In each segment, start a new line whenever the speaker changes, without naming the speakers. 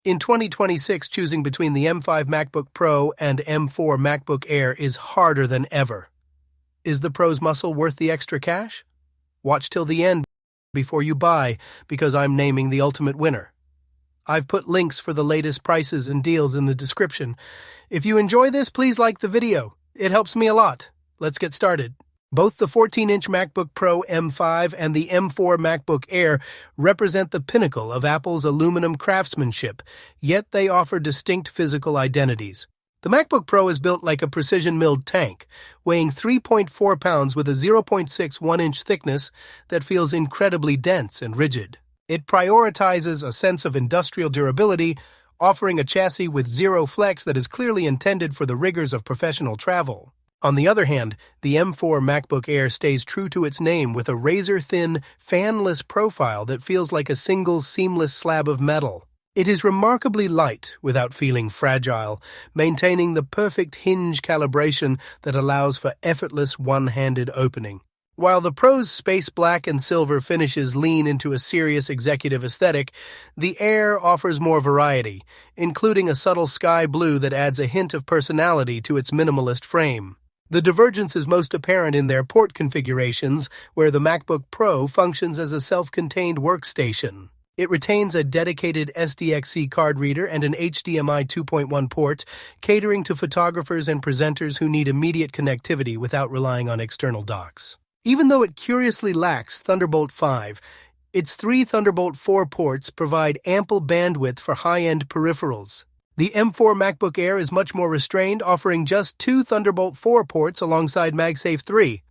In 2026, choosing between the M5 MacBook Pro and M4 MacBook Air is harder than ever. Is the Pro's muscle worth the extra cash? Watch till the end before you buy, because I'm naming the ultimate winner. I've put links for the latest prices and deals in the description. If you enjoy this, please like the video. It helps me a lot. Let's get started. Both the 14-inch MacBook Pro M5 and the M4 MacBook Air represent the pinnacle of Apple's aluminum craftsmanship, yet they offer distinct physical identities. The MacBook Pro is built like a precision-milled tank, weighing 3.4 pounds with a 0.61-inch thickness that feels incredibly dense and rigid. It prioritizes a sense of industrial durability, offering a chassis with zero flex that is clearly intended for the rigors of professional travel. On the other hand, the M4 MacBook Air stays true to its name with a razor-thin, fanless profile that feels like a single, seamless slab of metal. It is remarkably light without feeling fragile, maintaining the perfect hinge calibration that allows for effortless one-handed opening. While the Pro's space black and silver finishes lean into a serious executive aesthetic, the Air offers more variety, including a subtle sky blue that adds a hint of personality to its minimalist frame. The divergence is most apparent in their port configurations, where the MacBook Pro functions as a self-contained workstation. It retains a dedicated SDXC card reader and an HDMI 2.1 port, catering to photographers and presenters who need immediate connectivity without relying on external docks. Even though it curiously lacks Thunderbolt 5, its 3 Thunderbolt 4 ports provide ample bandwidth for high-end peripherals. The M4 MacBook Air is much more restrained, offering just 2 Thunderbolt 4 ports alongside MagSafe 3.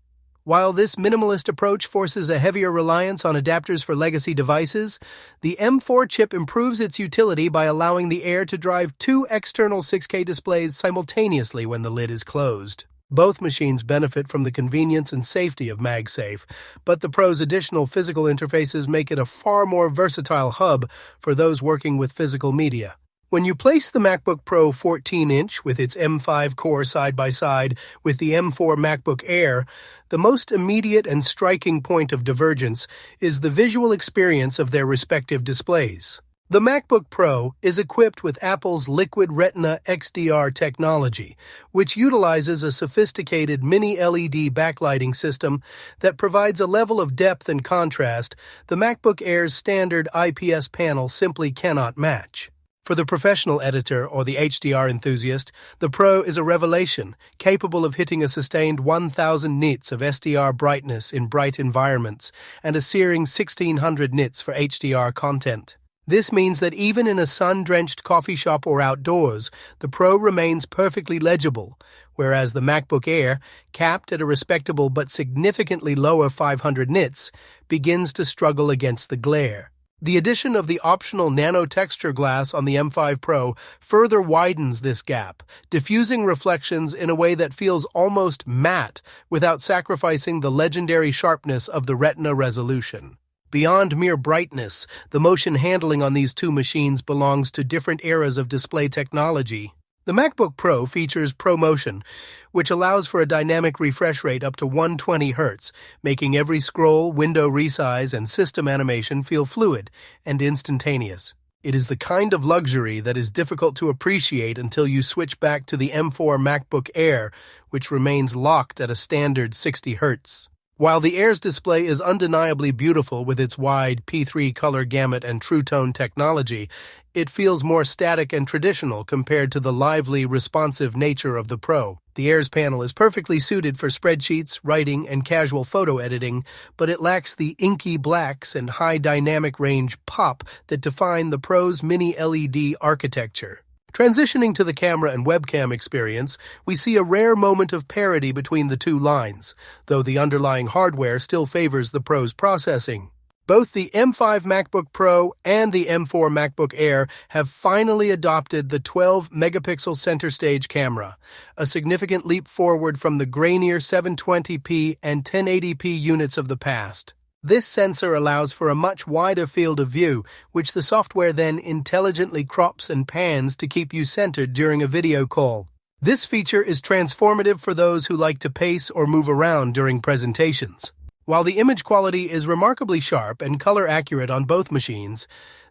While this minimalist approach forces a heavier reliance on adapters for legacy devices, the M4 chip improves its utility by allowing the Air to drive 2 external 6K displays simultaneously when the lid is closed. Both machines benefit from the convenience and safety of MagSafe, but the Pro's additional physical interfaces make it a far more versatile hub for those working with physical media. When you place the MacBook Pro 14-inch with its M5 core side by side with the M4 MacBook Air, the most immediate and striking point of divergence is the visual experience of their respective displays. The MacBook Pro is equipped with Apple's Liquid Retina XDR technology, which utilizes a sophisticated mini-LED backlighting system that provides a level of depth and contrast the MacBook Air's standard IPS panel simply cannot match. For the professional editor or the HDR enthusiast, the Pro is a revelation, capable of hitting a sustained 1000 nits of SDR brightness in bright environments and a searing 1600 nits for HDR content. This means that even in a sun-drenched coffee shop or outdoors, the Pro remains perfectly legible, whereas the MacBook Air, capped at a respectable but significantly lower 500 nits, begins to struggle against the glare. The addition of the optional nano-texture glass on the M5 Pro further widens this gap, diffusing reflections in a way that feels almost matte without sacrificing the legendary sharpness of the Retina resolution. Beyond mere brightness, the motion handling on these two machines belongs to different eras of display technology. The MacBook Pro features ProMotion, which allows for a dynamic refresh rate up to 120 Hz, making every scroll, window resize, and system animation feel fluid and instantaneous. It is the kind of luxury that is difficult to appreciate until you switch back to the M4 MacBook Air, which remains locked at a standard 60 Hz. While the Air's display is undeniably beautiful with its wide P3 color gamut and True Tone technology, it feels more static and traditional compared to the lively, responsive nature of the Pro. The Air's panel is perfectly suited for spreadsheets, writing, and casual photo editing, but it lacks the inky blacks and high dynamic range pop that define the Pro's mini-LED architecture. Transitioning to the camera and webcam experience, we see a rare moment of parity between the two lines, though the underlying hardware still favors the Pro's processing. Both the M5 MacBook Pro and the M4 MacBook Air have finally adopted the 12-megapixel center stage camera, a significant leap forward from the grainier 720p and 1080p units of the past. This sensor allows for a much wider field of view, which the software then intelligently crops and pans to keep you centered during a video call. This feature is transformative for those who like to pace or move around during presentations. While the image quality is remarkably sharp and color accurate on both machines,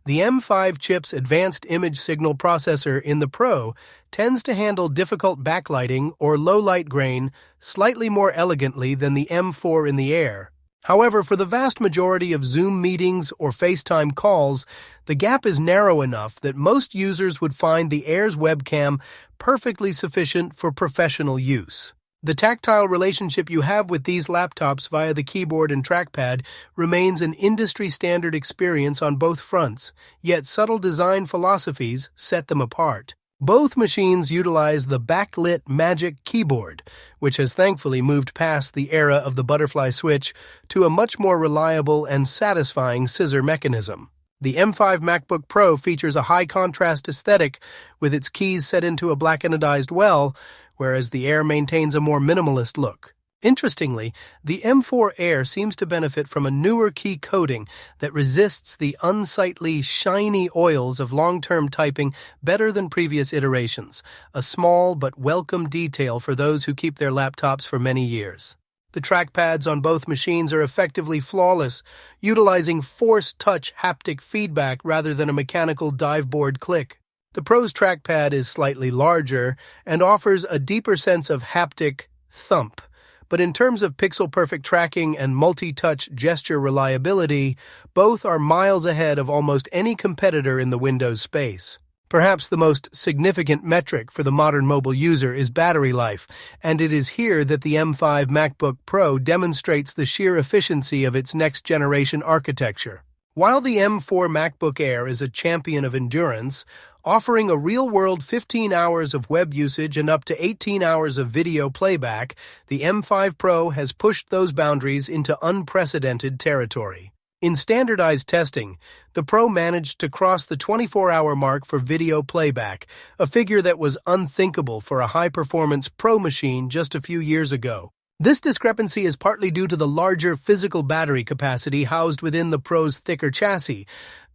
the M5 chip's advanced image signal processor in the Pro tends to handle difficult backlighting or low light grain slightly more elegantly than the M4 in the Air. However, for the vast majority of Zoom meetings or FaceTime calls, the gap is narrow enough that most users would find the Air's webcam perfectly sufficient for professional use. The tactile relationship you have with these laptops via the keyboard and trackpad remains an industry-standard experience on both fronts, yet subtle design philosophies set them apart. Both machines utilize the backlit Magic Keyboard, which has thankfully moved past the era of the butterfly switch to a much more reliable and satisfying scissor mechanism. The M5 MacBook Pro features a high-contrast aesthetic with its keys set into a black anodized well, whereas the Air maintains a more minimalist look. Interestingly, the M4 Air seems to benefit from a newer key coating that resists the unsightly, shiny oils of long-term typing better than previous iterations, a small but welcome detail for those who keep their laptops for many years. The trackpads on both machines are effectively flawless, utilizing force-touch haptic feedback rather than a mechanical diveboard click. The Pro's trackpad is slightly larger and offers a deeper sense of haptic thump, but in terms of pixel-perfect tracking and multi-touch gesture reliability, both are miles ahead of almost any competitor in the Windows space. Perhaps the most significant metric for the modern mobile user is battery life, and it is here that the M5 MacBook Pro demonstrates the sheer efficiency of its next-generation architecture. While the M4 MacBook Air is a champion of endurance, offering a real-world 15 hours of web usage and up to 18 hours of video playback, the M5 Pro has pushed those boundaries into unprecedented territory. In standardized testing, the Pro managed to cross the 24-hour mark for video playback, a figure that was unthinkable for a high-performance Pro machine just a few years ago. This discrepancy is partly due to the larger physical battery capacity housed within the Pro's thicker chassis,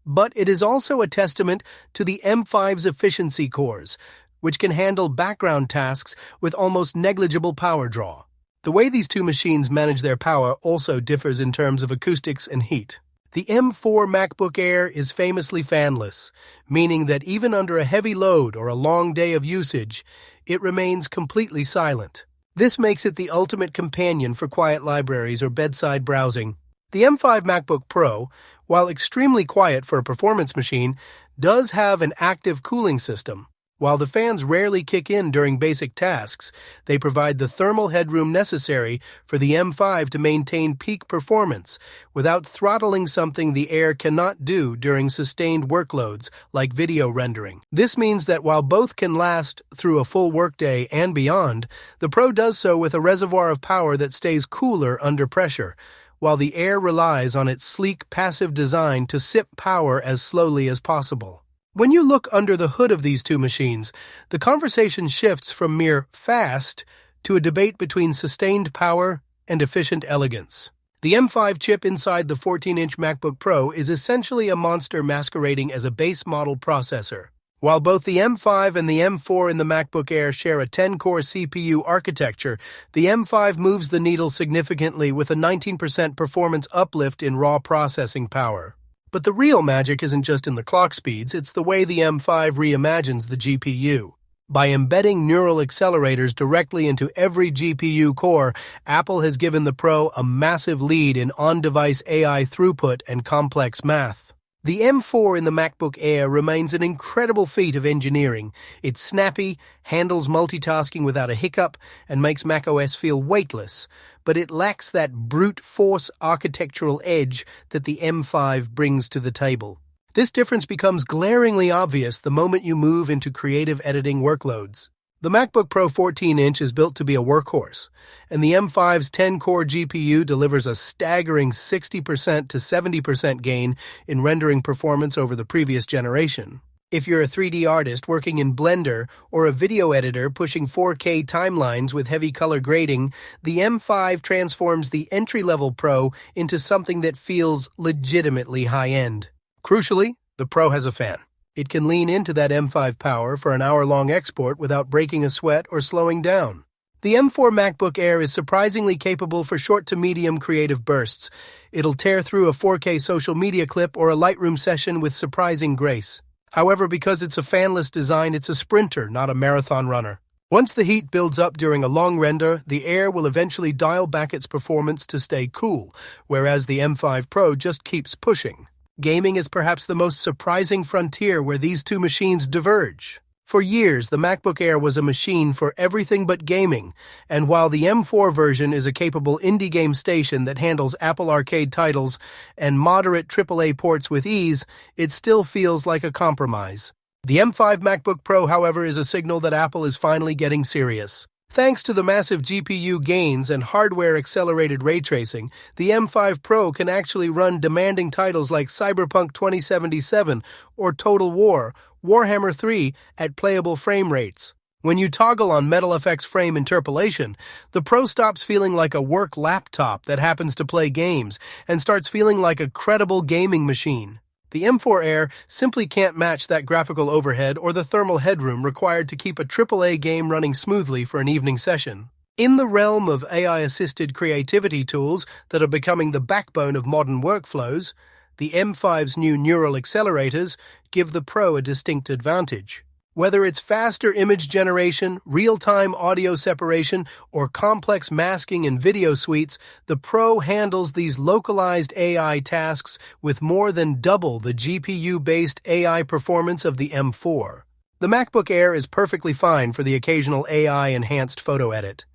but it is also a testament to the M5's efficiency cores, which can handle background tasks with almost negligible power draw. The way these two machines manage their power also differs in terms of acoustics and heat. The M4 MacBook Air is famously fanless, meaning that even under a heavy load or a long day of usage, it remains completely silent. This makes it the ultimate companion for quiet libraries or bedside browsing. The M5 MacBook Pro, while extremely quiet for a performance machine, does have an active cooling system. While the fans rarely kick in during basic tasks, they provide the thermal headroom necessary for the M5 to maintain peak performance without throttling something the Air cannot do during sustained workloads like video rendering. This means that while both can last through a full workday and beyond, the Pro does so with a reservoir of power that stays cooler under pressure, while the Air relies on its sleek, passive design to sip power as slowly as possible. When you look under the hood of these two machines, the conversation shifts from mere fast to a debate between sustained power and efficient elegance. The M5 chip inside the 14-inch MacBook Pro is essentially a monster masquerading as a base model processor. While both the M5 and the M4 in the MacBook Air share a 10-core CPU architecture, the M5 moves the needle significantly with a 19% performance uplift in raw processing power. But the real magic isn't just in the clock speeds, it's the way the M5 reimagines the GPU. By embedding neural accelerators directly into every GPU core, Apple has given the Pro a massive lead in on-device AI throughput and complex math. The M4 in the MacBook Air remains an incredible feat of engineering. It's snappy, handles multitasking without a hiccup, and makes macOS feel weightless, but it lacks that brute force architectural edge that the M5 brings to the table. This difference becomes glaringly obvious the moment you move into creative editing workloads. The MacBook Pro 14-inch is built to be a workhorse, and the M5's 10-core GPU delivers a staggering 60% to 70% gain in rendering performance over the previous generation. If you're a 3D artist working in Blender or a video editor pushing 4K timelines with heavy color grading, the M5 transforms the entry-level Pro into something that feels legitimately high-end. Crucially, the Pro has a fan. It can lean into that M5 power for an hour-long export without breaking a sweat or slowing down. The M4 MacBook Air is surprisingly capable for short to medium creative bursts. It'll tear through a 4K social media clip or a Lightroom session with surprising grace. However, because it's a fanless design, it's a sprinter, not a marathon runner. Once the heat builds up during a long render, the Air will eventually dial back its performance to stay cool, whereas the M5 Pro just keeps pushing. Gaming is perhaps the most surprising frontier where these two machines diverge. For years, the MacBook Air was a machine for everything but gaming, and while the M4 version is a capable indie game station that handles Apple Arcade titles and moderate AAA ports with ease, it still feels like a compromise. The M5 MacBook Pro, however, is a signal that Apple is finally getting serious. Thanks to the massive GPU gains and hardware-accelerated ray tracing, the M5 Pro can actually run demanding titles like Cyberpunk 2077 or Total War, Warhammer 3 at playable frame rates. When you toggle on MetalFX frame interpolation, the Pro stops feeling like a work laptop that happens to play games and starts feeling like a credible gaming machine. The M4 Air simply can't match that graphical overhead or the thermal headroom required to keep a AAA game running smoothly for an evening session. In the realm of AI-assisted creativity tools that are becoming the backbone of modern workflows, the M5's new neural accelerators give the Pro a distinct advantage. Whether it's faster image generation, real-time audio separation, or complex masking and video suites, the Pro handles these localized AI tasks with more than double the GPU-based AI performance of the M4. The MacBook Air is perfectly fine for the occasional AI-enhanced photo edit.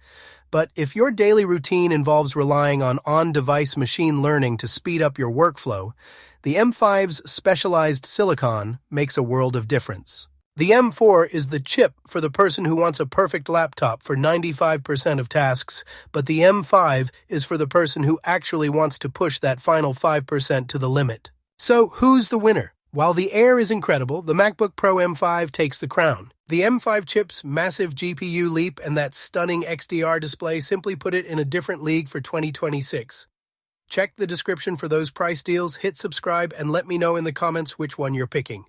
But if your daily routine involves relying on on-device machine learning to speed up your workflow, the M5's specialized silicon makes a world of difference. The M4 is the chip for the person who wants a perfect laptop for 95% of tasks, but the M5 is for the person who actually wants to push that final 5% to the limit. So, who's the winner? While the Air is incredible, the MacBook Pro M5 takes the crown. The M5 chip's massive GPU leap and that stunning XDR display simply put it in a different league for 2026. Check the description for those price deals, hit subscribe, and let me know in the comments which one you're picking.